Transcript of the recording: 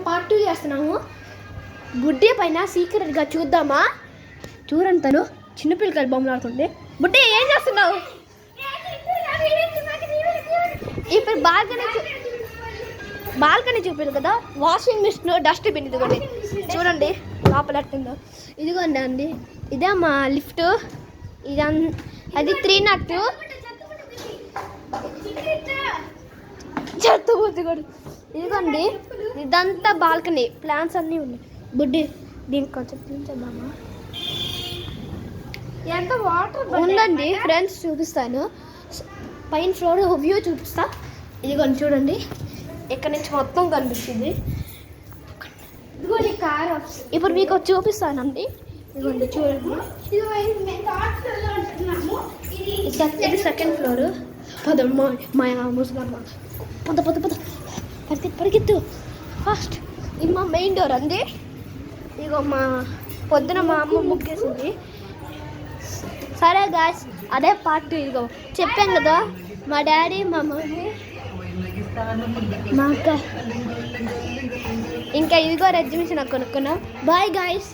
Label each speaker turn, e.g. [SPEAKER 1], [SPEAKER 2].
[SPEAKER 1] Part 2 చేస్తున్నాము. బుడ్డే పైన సీక్రెట్గా చూద్దామా? చూడండి, తను చిన్నపిల్లకాయలు బొమ్మలు ఆడుతుంది. బుడ్డే ఏం చేస్తున్నావు? ఇప్పుడు బాల్కనీ చూపారు కదా, వాషింగ్ మిషన్, డస్ట్బిన్. ఇదిగోండి చూడండి లోపల ఎట్టుందో. ఇదిగోండి అండి, ఇదే మా లిఫ్ట్. అది 302 చెత్త పోతుంది కూడా. ఇదిగోండి ఇదంతా బాల్కనీ, ప్లాంట్స్ అన్నీ ఉన్నాయి. బుడ్డి దీనికి కొంచెం క్లీన్ చేద్దామా? ఎంత వాటర్ ఉందండి ఫ్రెండ్స్, చూపిస్తాను. పైన ఫ్లోర్ వ్యూ చూపిస్తా. ఇదిగోండి చూడండి, ఇక్కడ నుంచి మొత్తం కనిపిస్తుంది. ఇదిగోండి కార్. ఇప్పుడు మీకు చూపిస్తానండి. ఇదిగోండి చూడండి, ఇది సెకండ్ ఫ్లోర్. పదమ్మా మా ముసలమ్మ, పొద్దు పరిగెత్తు ఫాస్ట్. ఇది మా మెయిన్ డోర్ అండి. ఇదిగో పొద్దున మా అమ్మ ముగ్గేసింది. సరే గాయ్స్, అదే పార్ట్. ఇదిగో చెప్పాను కదా, మా డాడీ, మా మమ్మీ, మా అక్క, ఇంకా ఇదిగో రెడ్ మిషన్ కొనుక్కున్నాం. Bye guys.